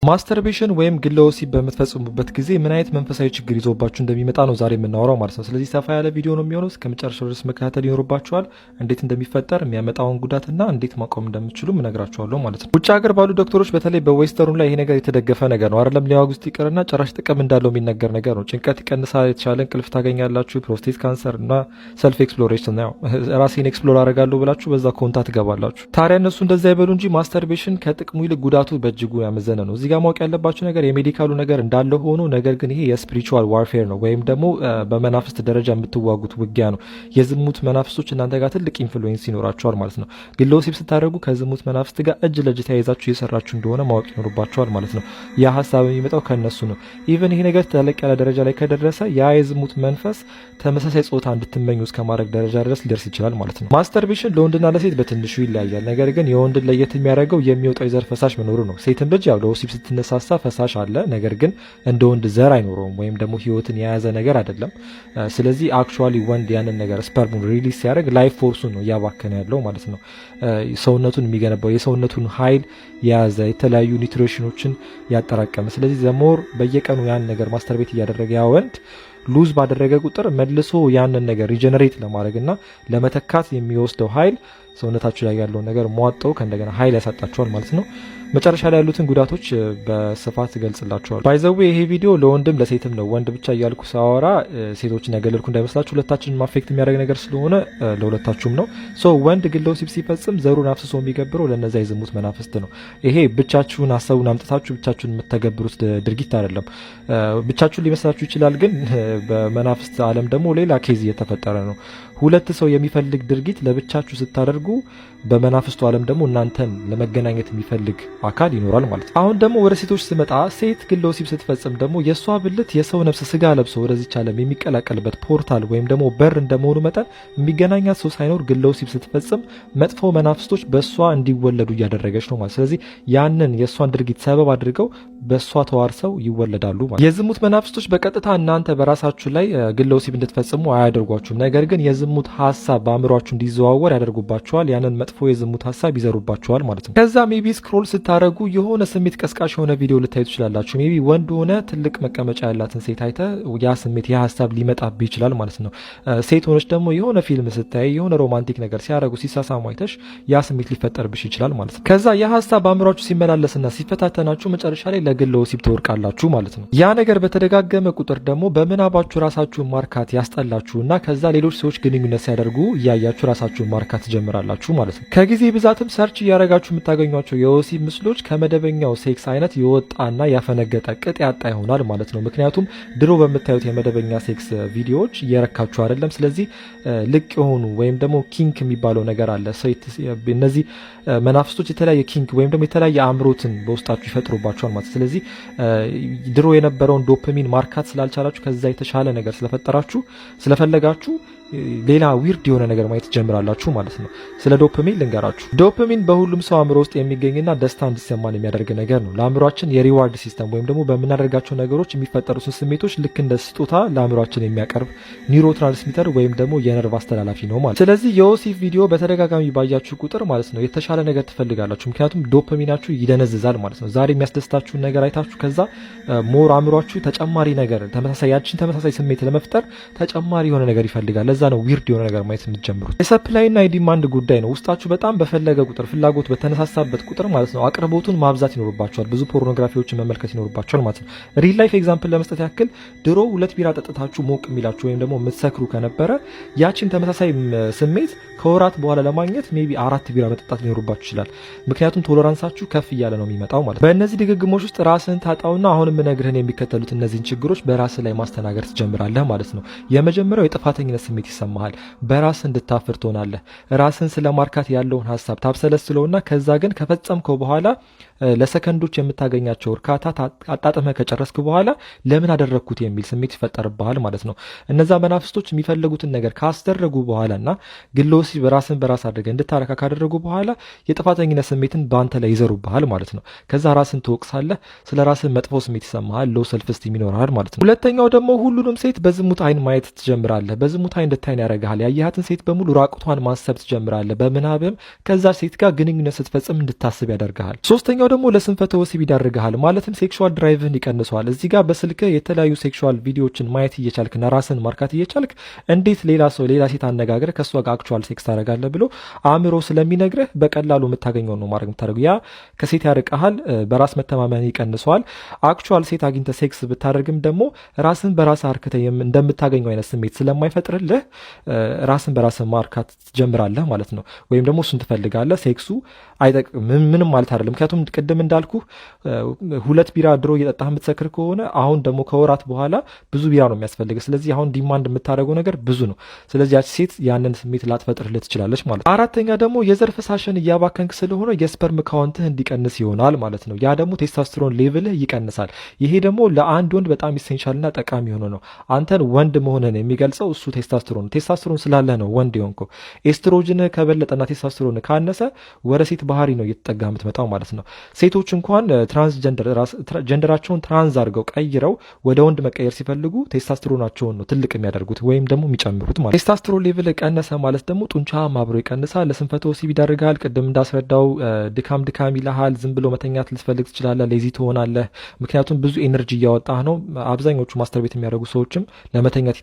ማስተርቤሽን ወይም ግለ ወሲብ በምትፈጽሙበት ጊዜ ምን አይነት መንፈሳዊ ችግር ይዞባችሁ እንደሚመጣ ነው ዛሬ የምናወራው ማለት ነው። ስለዚህ ሰፋ ያለ ቪዲዮ ነው የሚሆነው። እስከ መጨረሻው ድረስ መከታተል ይኖርባችኋል። እንዴት እንደሚፈጠር የሚያመጣውን ጉዳትና እንዴት ማቆም እንደምትችሉ እነግራችኋለሁ ማለት ነው። ውጭ ሀገር ባሉ ዶክተሮች በተለይ በዌስተርኑ ላይ ይሄ ነገር የተደገፈ ነገር ነው አይደለም። ሊያዋግ ውስጥ ይቅርና ጭራሽ ጥቅም እንዳለው የሚነገር ነገር ነው። ጭንቀት ይቀንሳል፣ የተሻለ እንቅልፍ ታገኛላችሁ፣ ፕሮስቴት ካንሰር እና ሰልፍ ኤክስፕሎሬሽን ነው። ራሴን ኤክስፕሎር አደርጋለሁ ብላችሁ በዛ ኮንታ ትገባላችሁ። ታዲያ እነሱ እንደዛ ይበሉ እንጂ ማስተርቤሽን ከጥቅሙ ይልቅ ጉዳቱ በእጅጉ ያመዘነ ነው። እዚህ ጋር ማወቅ ያለባችሁ ነገር የሜዲካሉ ነገር እንዳለ ሆኖ ነገር ግን ይሄ የስፒሪቹዋል ዋርፌር ነው ወይም ደግሞ በመናፍስት ደረጃ የምትዋጉት ውጊያ ነው። የዝሙት መናፍስቶች እናንተ ጋር ትልቅ ኢንፍሉዌንስ ይኖራቸዋል ማለት ነው። ግለ ወሲብ ስታደርጉ ከዝሙት መናፍስት ጋር እጅ ለእጅ ተያይዛችሁ እየሰራችሁ እንደሆነ ማወቅ ይኖርባቸዋል ማለት ነው። ያ ሀሳብ የሚመጣው ከነሱ ነው። ኢቨን ይሄ ነገር ተለቅ ያለ ደረጃ ላይ ከደረሰ ያ የዝሙት መንፈስ ተመሳሳይ ጾታ እንድትመኙ እስከ ማድረግ ደረጃ ድረስ ሊደርስ ይችላል ማለት ነው። ማስተርቤሽን ለወንድና ለሴት በትንሹ ይለያያል። ነገር ግን የወንድን ለየት የሚያደርገው የሚወጣው የዘር ፈሳሽ መኖሩ ነው። ሴትን ልጅ ያው ለወሲብ ስትነሳሳ ፈሳሽ አለ፣ ነገር ግን እንደ ወንድ ዘር አይኖረውም ወይም ደግሞ ህይወትን የያዘ ነገር አይደለም። ስለዚህ አክቹዋሊ ወንድ ያንን ነገር ስፐርሙን ሪሊዝ ሲያደርግ ላይፍ ፎርሱን ነው እያባከነ ያለው ማለት ነው። ሰውነቱን የሚገነባው የሰውነቱን ኃይል የያዘ የተለያዩ ኒውትሪሽኖችን ያጠራቀመ። ስለዚህ ዘሞር በየቀኑ ያን ነገር ማስተርቤት እያደረገ ያ ወንድ ሉዝ ባደረገ ቁጥር መልሶ ያንን ነገር ሪጀነሬት ለማድረግ እና ለመተካት የሚወስደው ኃይል ሰውነታችሁ ላይ ያለውን ነገር ሟጠው ከእንደገና ኃይል ያሳጣችኋል ማለት ነው። መጨረሻ ላይ ያሉትን ጉዳቶች በስፋት ገልጽላችኋል። ባይዘዌ ይሄ ቪዲዮ ለወንድም ለሴትም ነው። ወንድ ብቻ እያልኩ ሳወራ ሴቶችን ያገለልኩ እንዳይመስላችሁ፣ ሁለታችንን አፌክት የሚያደርግ ነገር ስለሆነ ለሁለታችሁም ነው። ወንድ ግለ ወሲብ ሲፈጽም ዘሩን አፍስሶ የሚገብረው ለነዛ የዝሙት መናፍስት ነው። ይሄ ብቻችሁን ሀሳቡን አምጥታችሁ ብቻችሁን የምትተገብሩት ድርጊት አይደለም። ብቻችሁን ሊመስላችሁ ይችላል፣ ግን በመናፍስት ዓለም ደግሞ ሌላ ኬዝ እየተፈጠረ ነው። ሁለት ሰው የሚፈልግ ድርጊት ለብቻችሁ ስታደርጉ በመናፍስቱ ዓለም ደግሞ እናንተን ለመገናኘት የሚፈልግ አካል ይኖራል ማለት ነው። አሁን ደግሞ ወደ ሴቶች ስመጣ ሴት ግለ ወሲብ ስትፈጽም ደግሞ የእሷ ብልት የሰው ነፍስ ስጋ ለብሶ ወደዚች ዓለም የሚቀላቀልበት ፖርታል ወይም ደግሞ በር እንደመሆኑ መጠን የሚገናኛት ሰው ሳይኖር ግለ ወሲብ ስትፈጽም መጥፎ መናፍስቶች በእሷ እንዲወለዱ እያደረገች ነው ማለት። ስለዚህ ያንን የእሷን ድርጊት ሰበብ አድርገው በእሷ ተዋርሰው ይወለዳሉ ማለት። የዝሙት መናፍስቶች በቀጥታ እናንተ በራሳችሁ ላይ ግለ ወሲብ እንድትፈጽሙ አያደርጓችሁም። ነገር ግን የዝሙት ሀሳብ በአእምሯችሁ እንዲዘዋወር ያደርጉባችኋል። ያንን መጥፎ የዝሙት ሀሳብ ይዘሩባችኋል ማለት ነው። ከዛ ሜቢ ስክሮል ስታደረጉ የሆነ ስሜት ቀስቃሽ የሆነ ቪዲዮ ልታዩ ትችላላችሁ። ሜቢ ወንድ ሆነ ትልቅ መቀመጫ ያላትን ሴት አይተ ያ ስሜት ያ ሀሳብ ሊመጣብህ ይችላል ማለት ነው። ሴት ሆነች ደግሞ የሆነ ፊልም ስታይ የሆነ ሮማንቲክ ነገር ሲያደርጉ ሲሳሳሙ አይተሽ ያ ስሜት ሊፈጠርብሽ ይችላል ማለት ነው። ከዛ ያ ሀሳብ በአእምሯችሁ ሲመላለስና ሲፈታተናችሁ መጨረሻ ላይ ለግለ ወሲብ ትወድቃላችሁ ማለት ነው። ያ ነገር በተደጋገመ ቁጥር ደግሞ በምናባችሁ ራሳችሁን ማርካት ያስጠላችሁና ከዛ ሌሎች ሰዎች ግንኙነት ሲያደርጉ እያያችሁ ራሳችሁን ማርካት ትጀምራላችሁ ማለት ነው። ከጊዜ ብዛትም ሰርች እያደረጋችሁ የምታገኟቸው የወሲብ ምስሎች ከመደበኛው ሴክስ አይነት የወጣና ያፈነገጠ ቅጥ ያጣ ይሆናል ማለት ነው። ምክንያቱም ድሮ በምታዩት የመደበኛ ሴክስ ቪዲዮዎች እየረካችሁ አይደለም። ስለዚህ ልቅ የሆኑ ወይም ደግሞ ኪንክ የሚባለው ነገር አለ። እነዚህ መናፍስቶች የተለያየ ኪንክ ወይም ደግሞ የተለያየ አእምሮትን በውስጣችሁ ይፈጥሩባቸዋል ማለት። ስለዚህ ድሮ የነበረውን ዶፓሚን ማርካት ስላልቻላችሁ ከዛ የተሻለ ነገር ስለፈለጋችሁ ሌላ ዊርድ የሆነ ነገር ማየት ጀምራላችሁ ማለት ነው። ስለ ዶፓሚን ልንገራችሁ። ዶፓሚን በሁሉም ሰው አእምሮ ውስጥ የሚገኝና ደስታ እንዲሰማን የሚያደርግ ነገር ነው። ለአእምሯችን የሪዋርድ ሲስተም ወይም ደግሞ በምናደርጋቸው ነገሮች የሚፈጠሩትን ስሜቶች ልክ እንደ ስጦታ ለአእምሯችን የሚያቀርብ ኒውሮ ትራንስሚተር ወይም ደግሞ የነርቭ አስተላላፊ ነው ማለት። ስለዚህ የወሲብ ቪዲዮ በተደጋጋሚ ባያችሁ ቁጥር ማለት ነው የተሻለ ነገር ትፈልጋላችሁ። ምክንያቱም ዶፓሚናችሁ ይደነዝዛል ማለት ነው። ዛሬ የሚያስደስታችሁን ነገር አይታችሁ ከዛ ሞር አእምሯችሁ ተጨማሪ ነገር ተመሳሳይ ስሜት ለመፍጠር ተጨማሪ የሆነ ነገር ይፈልጋል። ለዛ ነው ዊርድ የሆነ ነገር ማየት የምትጀምሩት። የሰፕላይና የዲማንድ ጉዳይ ነው። ውስጣችሁ በጣም በፈለገ ቁጥር ፍላጎት በተነሳሳበት ቁጥር ማለት ነው አቅርቦቱን ማብዛት ይኖርባቸዋል። ብዙ ፖርኖግራፊዎችን መመልከት ይኖርባቸዋል ማለት ነው። ሪል ላይፍ ኤግዛምፕል ለመስጠት ያክል ድሮ 2 ቢራ ጠጥታችሁ ሞቅ የሚላችሁ ወይም ደግሞ የምትሰክሩ ከነበረ ያችን ተመሳሳይ ስሜት ከወራት በኋላ ለማግኘት ሜቢ 4 ቢራ መጠጣት ሊኖርባችሁ ይችላል። ምክንያቱም ቶለራንሳችሁ ከፍ እያለ ነው የሚመጣው ማለት ነው። በእነዚህ ድግግሞች ውስጥ ራስን ታጣውና አሁን የምነግርህን የሚከተሉት እነዚህን ችግሮች በራስ ላይ ማስተናገድ ትጀምራለህ ማለት ነው። የመጀመሪያው የጥፋተኝነት ስሜት ይሰማሃል። በራስ እንድታፍር ትሆናለህ። ራስን ስለማርካት ያለውን ሀሳብ ታብሰለስለውና ከዛ ግን ከፈጸምከው በኋላ ለሰከንዶች የምታገኛቸው እርካታ አጣጥመህ ከጨረስክ በኋላ ለምን አደረግኩት የሚል ስሜት ይፈጠርብሃል ማለት ነው። እነዛ መናፍስቶች የሚፈልጉትን ነገር ካስደረጉ በኋላና ግለ ወሲብ ራስን በራስ አድርገህ እንድታረካ ካደረጉ በኋላ የጥፋተኝነት ስሜትን በአንተ ላይ ይዘሩብሃል ማለት ነው። ከዛ ራስን ትወቅሳለህ። ስለ ራስን መጥፎ ስሜት ይሰማሃል። ሎው ሰልፍ ስቲም ይኖርሃል ማለት ነው። ሁለተኛው ደግሞ ሁሉንም ሴት በዝሙት አይን ማየት ትጀምራለህ። በዝሙት አይን እንድታይን ያደርግሃል። ያየሃትን ሴት በሙሉ ራቁቷን ማሰብ ትጀምራለህ በምናብም። ከዛ ሴት ጋር ግንኙነት ስትፈጽም እንድታስብ ያደርግሃል። ሶስተኛው ደግሞ ለስንፈተ ወሲብ ይዳርግሃል። ማለትም ሴክሹዋል ድራይቭን ይቀንሰዋል። እዚህ ጋር በስልክ የተለያዩ ሴክሹዋል ቪዲዮዎችን ማየት እየቻልክና ራስን ማርካት እየቻልክ እንዴት ሌላ ሴት አነጋግረህ ከእሷ ጋር አክቹዋል ሴክስ ታደርጋለህ ብሎ አእምሮ ስለሚነግርህ በቀላሉ የምታገኘው ነው ማድረግ የምታደርገው። ያ ከሴት ያርቀሃል፣ በራስ መተማመን ይቀንሰዋል። አክቹዋል ሴት አግኝተህ ሴክስ ብታደርግም ደግሞ ራስን በራስ አርክተህ እንደምታገኘው አይነት ስሜት ስለማይፈጥርልህ ራስን በራስ ማርካት ትጀምራለህ ማለት ነው። ወይም ደግሞ እሱን ትፈልጋለህ። ሴክሱ አይጠቅምም ምንም ማለት አይደለም። ምክንያቱም ቅድም እንዳልኩ 2 ቢራ ድሮ እየጠጣህ የምትሰክር ከሆነ አሁን ደግሞ ከወራት በኋላ ብዙ ቢራ ነው የሚያስፈልግ። ስለዚህ አሁን ዲማንድ የምታደርገው ነገር ብዙ ነው። ስለዚህ ያቺ ሴት ያንን ስሜት ላትፈጥርልህ ትችላለች ማለት ነው። አራተኛ ደግሞ የዘር ፈሳሽን እያባከንክ ስለሆነ የስፐርም ካውንትህ እንዲቀንስ ይሆናል ማለት ነው። ያ ደግሞ ቴስቶስትሮን ሌቭልህ ይቀንሳል። ይሄ ደግሞ ለአንድ ወንድ በጣም ኢሴንሻልና ጠቃሚ የሆነ ነው። አንተን ወንድ መሆንን የሚገልጸው እሱ ቴስቶስትሮን ስላለህ ነው ወንድ የሆንከው። ኤስትሮጅን ከበለጠና ቴስቶስትሮን ካነሰ ወደ ሴት ባህሪ ነው እየተጠጋ የምትመጣው ማለት ነው። ሴቶች እንኳን ጀንደራቸውን ትራንስ አድርገው ቀይረው ወደ ወንድ መቀየር ሲፈልጉ ቴስቶስትሮናቸውን ነው ትልቅ የሚያደርጉት ወይም ደግሞ የሚጨምሩት ማለት። ቴስቶስትሮን ሌቭል ቀነሰ ማለት ደግሞ ጡንቻ አብሮ ይቀንሳል፣ ለስንፈተ ወሲብ ይዳርጋል። ቅድም እንዳስረዳው ድካም ይልሃል፣ ዝም ብሎ መተኛት ልትፈልግ ትችላለህ፣ ሌዚ ትሆናለህ። ምክንያቱም ብዙ ኤነርጂ እያወጣህ ነው። አብዛኞቹ ማስተር ቤት የሚያደርጉ ሰዎችም ለመተኛት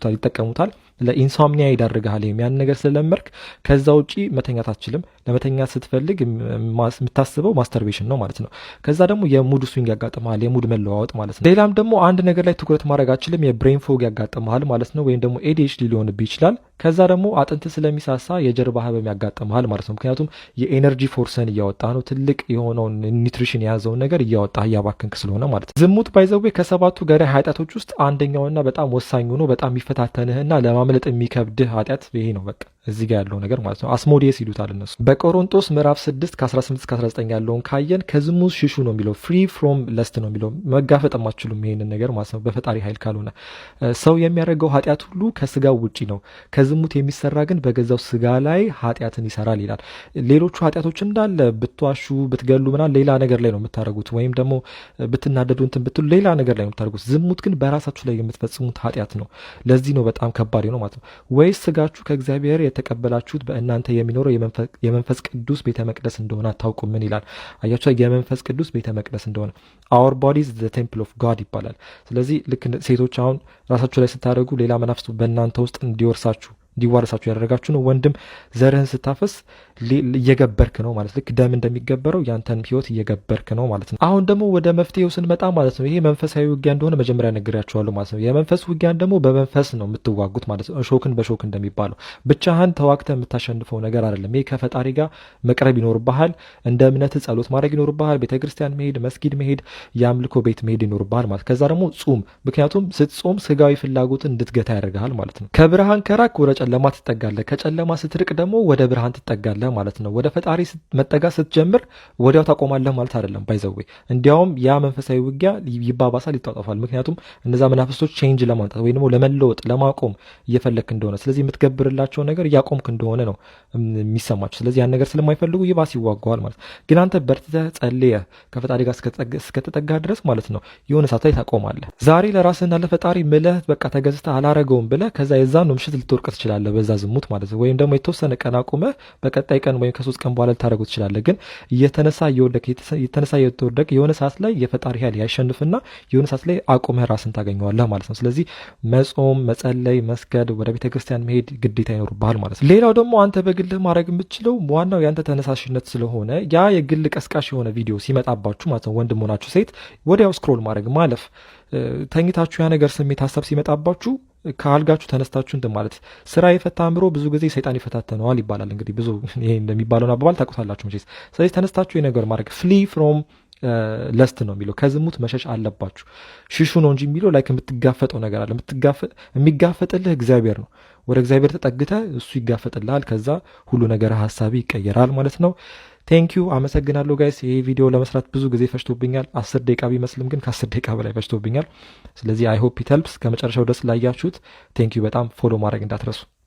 ይጠቀሙታል። ለኢንሶምኒያ ይዳርግሃል። ያን ነገር ስለለመድክ ከዛ ውጪ መተኛት አትችልም። ለመተኛት ስትፈልግ የምታስበው ማስተርቤሽን ነው ማለት ነው። ከዛ ደግሞ የሙድ ስዊንግ ያጋጥመሃል፣ የሙድ መለዋወጥ ማለት ነው። ሌላም ደግሞ አንድ ነገር ላይ ትኩረት ማድረግ አትችልም፣ የብሬን ፎግ ያጋጥመሃል ማለት ነው። ወይም ደግሞ ኤዲኤችዲ ሊሆንብህ ይችላል። ከዛ ደግሞ አጥንት ስለሚሳሳ የጀርባ ህመም ያጋጥመሃል ማለት ነው። ምክንያቱም የኤነርጂ ፎርስን እያወጣ ነው፣ ትልቅ የሆነውን ኒትሪሽን የያዘውን ነገር እያባከንክ ስለሆነ ማለት ነው። ዝሙት ባይዘዌ ከ7ቱ ገዳይ ኃጢአቶች ውስጥ አንደኛውና በጣም ወሳኝ ሆኖ በጣም የሚፈታተንህና ለማምለጥ የሚከብድህ ኃጢአት ይሄ ነው። በቃ እዚህ ጋር ያለው ነገር ማለት ነው። አስሞዲየስ ይሉታል እነሱ። በቆሮንጦስ ምዕራፍ 6 ከ18 እስከ 19 ያለውን ካየን ከዝሙት ሽሹ ነው የሚለው፣ ፍሪ ፍሮም ለስት ነው የሚለው። መጋፈጥ የማትችሉም ይሄንን ነገር ማለት ነው በፈጣሪ ኃይል ካልሆነ። ሰው የሚያደርገው ኃጢአት ሁሉ ከስጋው ውጪ ነው፣ ከዝሙት የሚሰራ ግን በገዛው ስጋ ላይ ኃጢአትን ይሰራል ይላል። ሌሎቹ ኃጢአቶች እንዳለ ብትዋሹ፣ ብትገሉ ምናምን ሌላ ነገር ላይ ነው የምታደርጉት፣ ወይም ደግሞ ብትናደዱ እንትን ብትሉ ሌላ ነገር ላይ ነው የምታደርጉት። ዝሙት ግን በራሳችሁ ላይ የምትፈጽሙት ኃጢአት ነው። ለዚህ ነው በጣም ከባድ ነው ማለት ነው። ወይስ ስጋችሁ ከእግዚአብሔር የተቀበላችሁት በእናንተ የሚኖረው የመንፈስ ቅዱስ ቤተ መቅደስ እንደሆነ አታውቁም? ምን ይላል? አያችሁ፣ የመንፈስ ቅዱስ ቤተ መቅደስ እንደሆነ our body is the temple of God ይባላል። ስለዚህ ልክ ሴቶች አሁን ራሳችሁ ላይ ስታደርጉ ሌላ መናፍስቱ በእናንተ ውስጥ እንዲዋረሳችሁ ያደረጋችሁ ነው። ወንድም ዘርህን ስታፈስ እየገበርክ ነው ማለት፣ ልክ ደም እንደሚገበረው ያንተን ህይወት እየገበርክ ነው ማለት ነው። አሁን ደግሞ ወደ መፍትሄው ስንመጣ ማለት ነው፣ ይሄ መንፈሳዊ ውጊያ እንደሆነ መጀመሪያ ነግሬያችኋለሁ ማለት ነው። የመንፈስ ውጊያን ደግሞ በመንፈስ ነው የምትዋጉት ማለት ነው። እሾክን በሾክ እንደሚባለው ብቻህን ተዋግተህ የምታሸንፈው ነገር አይደለም። ይሄ ከፈጣሪ ጋር መቅረብ ይኖርብሃል። እንደ እምነትህ ጸሎት ማድረግ ይኖርብሃል። ቤተክርስቲያን መሄድ፣ መስጊድ መሄድ፣ የአምልኮ ቤት መሄድ ይኖርብሃል ማለት። ከዛ ደግሞ ጹም፣ ምክንያቱም ስትጾም ስጋዊ ፍላጎትን እንድትገታ ያደርግሃል ማለት ነው። ከብርሃን ከራቅ ወደ ጨለማ ትጠጋለህ፣ ከጨለማ ስትርቅ ደግሞ ወደ ብርሃን ትጠጋለህ ማለት ነው። ወደ ፈጣሪ መጠጋ ስትጀምር ወዲያው ታቆማለህ ማለት አይደለም። ባይዘዌ እንዲያውም ያ መንፈሳዊ ውጊያ ይባባሳል፣ ይጣጣፋል። ምክንያቱም እነዛ መናፍስቶች ቼንጅ ለማምጣት ወይ ደግሞ ለመለወጥ ለማቆም እየፈለክ እንደሆነ፣ ስለዚህ የምትገብርላቸው ነገር እያቆምክ እንደሆነ ነው የሚሰማቸው። ስለዚህ ያን ነገር ስለማይፈልጉ ይባስ ይዋጓዋል ማለት። ግን አንተ በርትተህ ጸልየህ ከፈጣሪ ጋር እስከተጠጋ ድረስ ማለት ነው የሆነ ሰዓት ላይ ታቆማለህ። ዛሬ ለራስህና ለፈጣሪ ምለህ በቃ ተገዝተህ አላረገውም ብለህ ከዛ የዛን ምሽት ልትወርቅ ትችላለህ በዛ ዝሙት ማለት ነው። ወይም ደግሞ የተወሰነ ቀን አቁመህ በቀጣይ ቀን ወይም ከ3 ቀን በኋላ ልታደርጉ ትችላለህ። ግን እየተነሳ እየወደቅ የሆነ ሰዓት ላይ የፈጣሪ ኃይል ያሸንፍና የሆነ ሰዓት ላይ አቁመህ ራስን ታገኘዋለህ ማለት ነው። ስለዚህ መጾም፣ መጸለይ፣ መስገድ፣ ወደ ቤተክርስቲያን መሄድ ግዴታ ይኖርብሃል ማለት ነው። ሌላው ደግሞ አንተ በግልህ ማድረግ የምትችለው ዋናው ያንተ ተነሳሽነት ስለሆነ ያ የግል ቀስቃሽ የሆነ ቪዲዮ ሲመጣባችሁ ማለት ነው፣ ወንድም ሆናችሁ ሴት ወዲያው ስክሮል ማድረግ ማለፍ። ተኝታችሁ ያ ነገር ስሜት ሀሳብ ሲመጣባችሁ ከአልጋችሁ ተነስታችሁ እንትን ማለት። ስራ የፈታ አእምሮ ብዙ ጊዜ ሰይጣን ይፈታተነዋል ይባላል። እንግዲህ ብዙ ይሄ እንደሚባለውን አባባል ታውቁታላችሁ መቼስ። ስለዚህ ተነስታችሁ የነገር ማድረግ ፍሊ ፍሮም ለስት ነው የሚለው። ከዝሙት መሸሽ አለባችሁ። ሽሹ ነው እንጂ የሚለው ላይክ የምትጋፈጠው ነገር አለ። የሚጋፈጥልህ እግዚአብሔር ነው። ወደ እግዚአብሔር ተጠግተህ እሱ ይጋፈጥልሃል። ከዛ ሁሉ ነገር ሀሳቢ ይቀየራል ማለት ነው። ቴንኪዩ፣ አመሰግናለሁ ጋይስ። ይሄ ቪዲዮ ለመስራት ብዙ ጊዜ ፈጅቶብኛል። 10 ደቂቃ ቢመስልም ግን ከ10 ደቂቃ በላይ ፈጅቶብኛል። ስለዚህ አይ ሆፕ ኢት ሄልፕስ። ከመጨረሻው ድረስ ላያችሁት ቴንኪዩ በጣም። ፎሎ ማድረግ እንዳትረሱ።